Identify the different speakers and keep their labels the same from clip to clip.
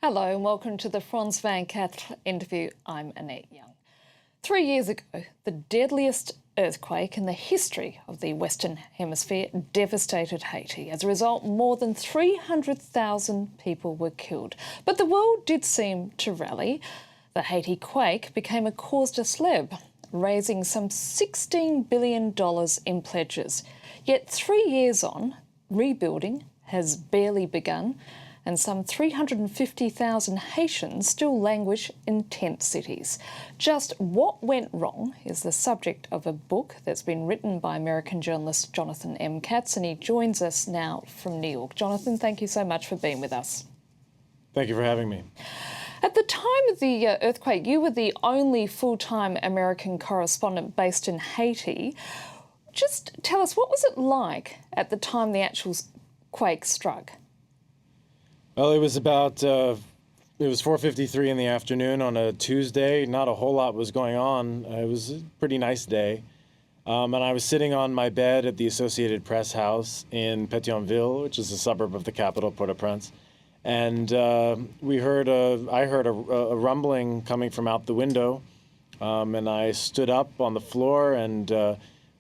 Speaker 1: Hello and welcome to the Frans van Kath interview. I'm Annette Young. 3 years ago, the deadliest earthquake in the history of the Western Hemisphere devastated Haiti. As a result, more than 300,000 people were killed. But the world did seem to rally. The Haiti quake became a cause de célèbre, raising some $16 billion in pledges. Yet 3 years on, rebuilding has barely begun, and some 350,000 Haitians still languish in tent cities. Just what went wrong is the subject of a book that's been written by American journalist Jonathan M. Katz, and he joins us now from New York. Jonathan, thank you so much for being with us.
Speaker 2: Thank you for having me.
Speaker 1: At the time of the earthquake, you were the only full-time American correspondent based in Haiti. Just tell us, what was it like at the time the actual quake struck?
Speaker 2: Well, it was about, it was 4:53 in the afternoon on a Tuesday. Not a whole lot was going on. It was a pretty nice day. And I was sitting on my bed at the Associated Press house in Pétionville, which is a suburb of the capital, Port-au-Prince. And I heard a rumbling coming from out the window. And I stood up on the floor and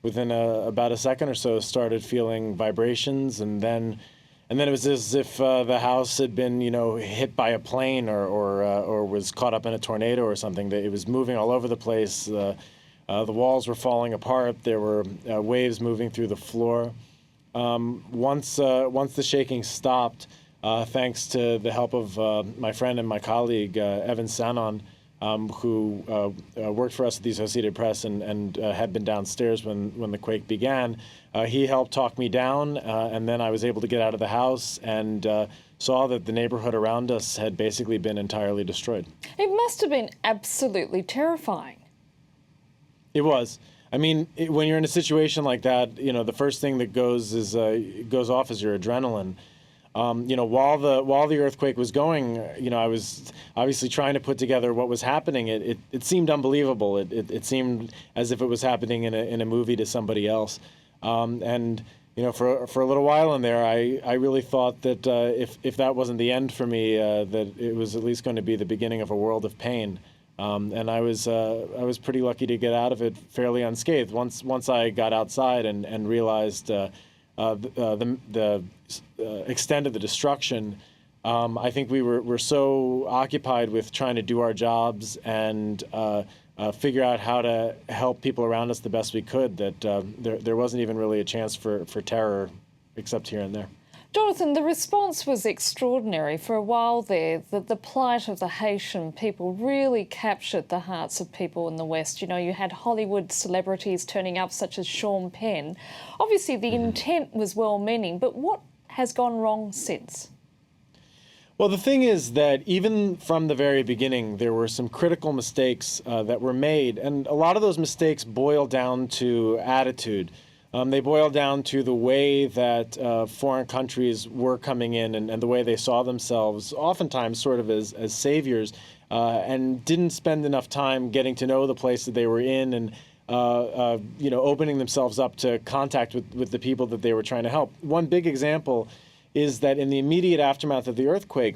Speaker 2: within about a second or so started feeling vibrations, and then it was as if the house had been, hit by a plane or was caught up in a tornado or something. It was moving all over the place. The walls were falling apart. There were waves moving through the floor. Once the shaking stopped, thanks to the help of my friend and my colleague, Evan Sanon, who worked for us at the Associated Press and had been downstairs when the quake began. He helped talk me down, and then I was able to get out of the house and saw that the neighborhood around us had basically been entirely destroyed.
Speaker 1: It must have been absolutely terrifying.
Speaker 2: It was. I mean, when you're in a situation like that, the first thing that goes off is your adrenaline. While the earthquake was going, I was obviously trying to put together what was happening. It seemed unbelievable. It seemed as if it was happening in a movie to somebody else. And for a little while in there, I really thought that if that wasn't the end for me, that it was at least going to be the beginning of a world of pain. And I was pretty lucky to get out of it fairly unscathed. Once I got outside and realized the extent of the destruction, I think we were so occupied with trying to do our jobs and figure out how to help people around us the best we could that there wasn't even really a chance for terror except here and there.
Speaker 1: Jonathan, the response was extraordinary. For a while there, the plight of the Haitian people really captured the hearts of people in the West. You had Hollywood celebrities turning up, such as Sean Penn. Obviously, the intent was well-meaning, but what has gone wrong since?
Speaker 2: Well, the thing is that even from the very beginning, there were some critical mistakes that were made, and a lot of those mistakes boil down to attitude. They boil down to the way that foreign countries were coming in and the way they saw themselves, oftentimes sort of as saviors, and didn't spend enough time getting to know the place that they were in and opening themselves up to contact with the people that they were trying to help. One big example is that in the immediate aftermath of the earthquake,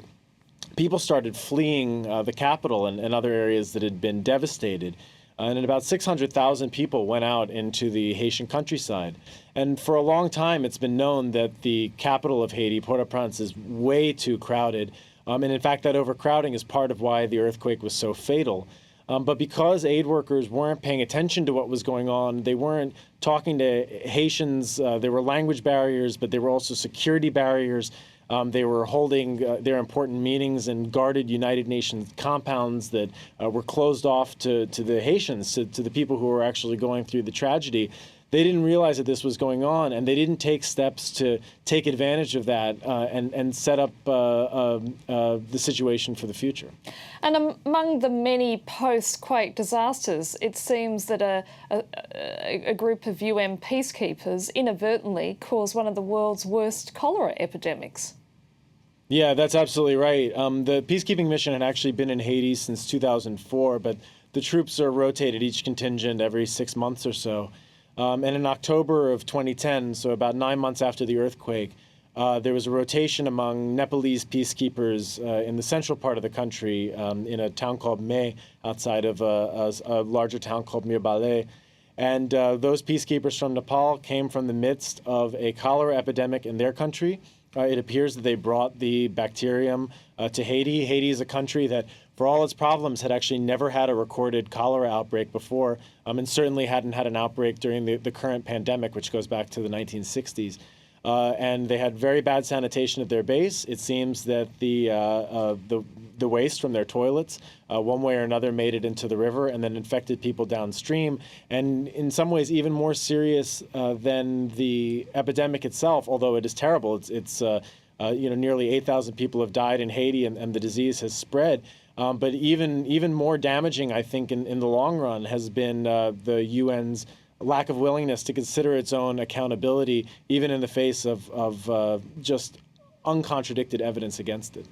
Speaker 2: people started fleeing the capital and other areas that had been devastated. And about 600,000 people went out into the Haitian countryside. And for a long time, it's been known that the capital of Haiti, Port-au-Prince, is way too crowded. And in fact, that overcrowding is part of why the earthquake was so fatal. But because aid workers weren't paying attention to what was going on, they weren't talking to Haitians. There were language barriers, but there were also security barriers. They were holding their important meetings in guarded United Nations compounds that were closed off to the Haitians, to the people who were actually going through the tragedy. They didn't realize that this was going on, and they didn't take steps to take advantage of that and set up the situation for the future.
Speaker 1: And among the many post-quake disasters, it seems that a group of UN peacekeepers inadvertently caused one of the world's worst cholera epidemics.
Speaker 2: Yeah, that's absolutely right. The peacekeeping mission had actually been in Haiti since 2004, but the troops are rotated, each contingent, every 6 months or so. And in October of 2010, so about 9 months after the earthquake, there was a rotation among Nepalese peacekeepers in the central part of the country, in a town called Meh, outside of a larger town called Mirbale. And those peacekeepers from Nepal came from the midst of a cholera epidemic in their country. It appears that they brought the bacterium to Haiti. Haiti is a country that, for all its problems, had actually never had a recorded cholera outbreak before, and certainly hadn't had an outbreak during the current pandemic, which goes back to the 1960s. And they had very bad sanitation at their base. It seems that the waste from their toilets, one way or another, made it into the river and then infected people downstream. And in some ways, even more serious than the epidemic itself, although it is terrible. It's nearly 8,000 people have died in Haiti, and the disease has spread. But even more damaging, I think, in the long run, has been the UN's lack of willingness to consider its own accountability, even in the face of just uncontradicted evidence against it.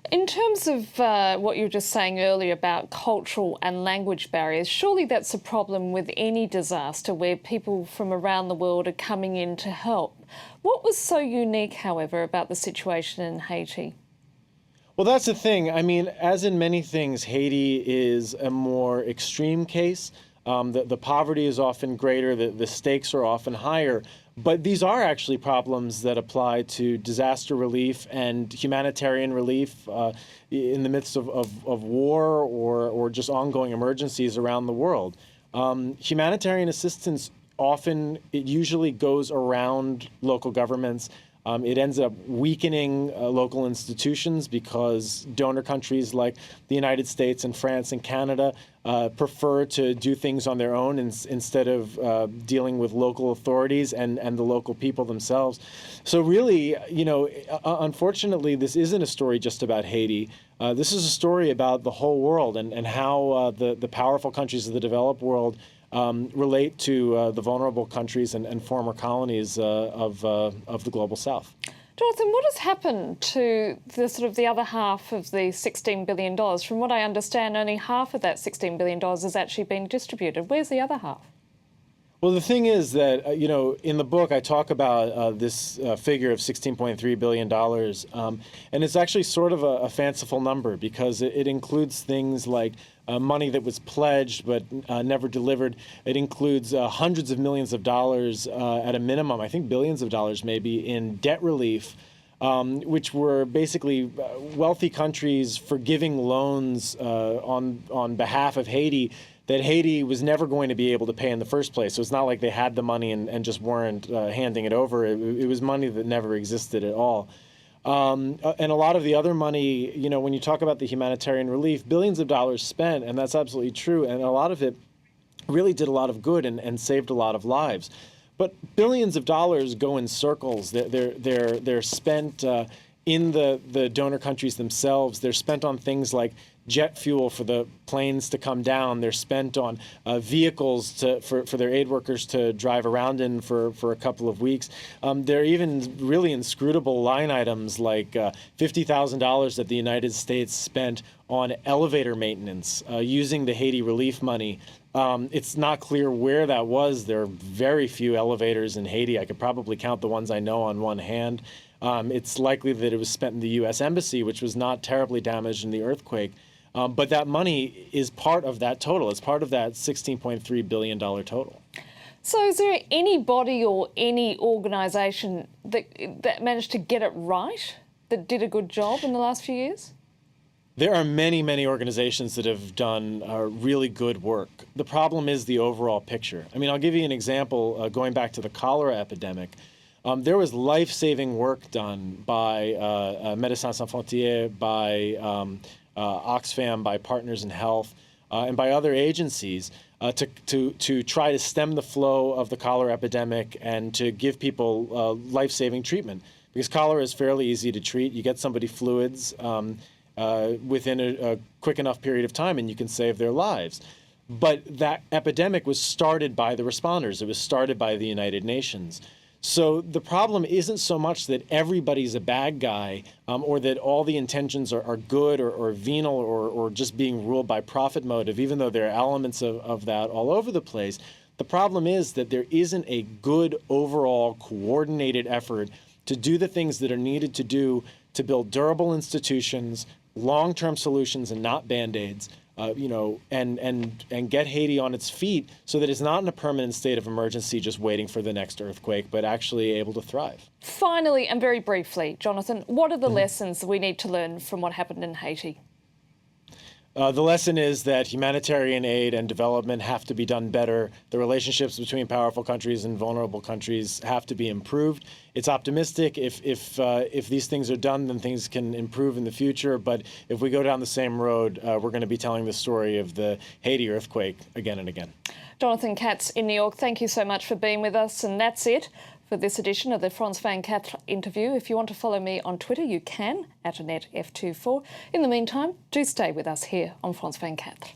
Speaker 1: In terms of what you were just saying earlier about cultural and language barriers, surely that's a problem with any disaster where people from around the world are coming in to help. What was so unique, however, about the situation in Haiti?
Speaker 2: Well, that's the thing. I mean, as in many things, Haiti is a more extreme case. The poverty is often greater, the stakes are often higher, but these are actually problems that apply to disaster relief and humanitarian relief in the midst of war or just ongoing emergencies around the world. Humanitarian assistance it usually goes around local governments. It ends up weakening local institutions because donor countries like the United States and France and Canada prefer to do things on their own instead of dealing with local authorities and the local people themselves. So really, unfortunately, this isn't a story just about Haiti. This is a story about the whole world and how the powerful countries of the developed world relate to the vulnerable countries and former colonies of the global South.
Speaker 1: Jonathan, what has happened to the other half of the $16 billion? From what I understand, only half of that $16 billion has actually been distributed. Where's the other half?
Speaker 2: Well, the thing is that, in the book, I talk about this figure of $16.3 billion. And it's actually sort of a fanciful number because it includes things like money that was pledged but never delivered. It includes hundreds of millions of dollars at a minimum, I think billions of dollars maybe, in debt relief, which were basically wealthy countries forgiving loans on behalf of Haiti that Haiti was never going to be able to pay in the first place. So it's not like they had the money and just weren't handing it over. It was money that never existed at all. And a lot of the other money, when you talk about the humanitarian relief, billions of dollars spent, and that's absolutely true. And a lot of it really did a lot of good and saved a lot of lives. But billions of dollars go in circles. They're spent in the donor countries themselves. They're spent on things like jet fuel for the planes to come down. They're spent on vehicles for their aid workers to drive around in for a couple of weeks. There are even really inscrutable line items like $50,000 that the United States spent on elevator maintenance using the Haiti relief money. It's not clear where that was. There are very few elevators in Haiti. I could probably count the ones I know on one hand. It's likely that it was spent in the U.S. Embassy, which was not terribly damaged in the earthquake. But that money is part of that total. It's part of that $16.3 billion total.
Speaker 1: So is there any body or any organisation that managed to get it right, that did a good job in the last few years?
Speaker 2: There are many, many organizations that have done really good work. The problem is the overall picture. I mean, I'll give you an example going back to the cholera epidemic. There was life-saving work done by Médecins Sans Frontières, by Oxfam, by Partners in Health, and by other agencies to try to stem the flow of the cholera epidemic and to give people life-saving treatment. Because cholera is fairly easy to treat. You get somebody fluids within a quick enough period of time and you can save their lives. But that epidemic was started by the responders. It was started by the United Nations. So the problem isn't so much that everybody's a bad guy or that all the intentions are good or venal or just being ruled by profit motive, even though there are elements of that all over the place. The problem is that there isn't a good overall coordinated effort to do the things that are needed to do to build durable institutions, long-term solutions and not Band-Aids, and get Haiti on its feet so that it's not in a permanent state of emergency just waiting for the next earthquake, but actually able to thrive.
Speaker 1: Finally, and very briefly, Jonathan, what are the lessons we need to learn from what happened in Haiti?
Speaker 2: The lesson is that humanitarian aid and development have to be done better. The relationships between powerful countries and vulnerable countries have to be improved. It's optimistic. If these things are done, then things can improve in the future. But if we go down the same road, we're going to be telling the story of the Haiti earthquake again and again. Jonathan
Speaker 1: Katz in New York, thank you so much for being with us. And that's it for this edition of the Frans van Quatre interview. If you want to follow me on Twitter, you can, @AnnetteF24. In the meantime, do stay with us here on Frans van Quatre.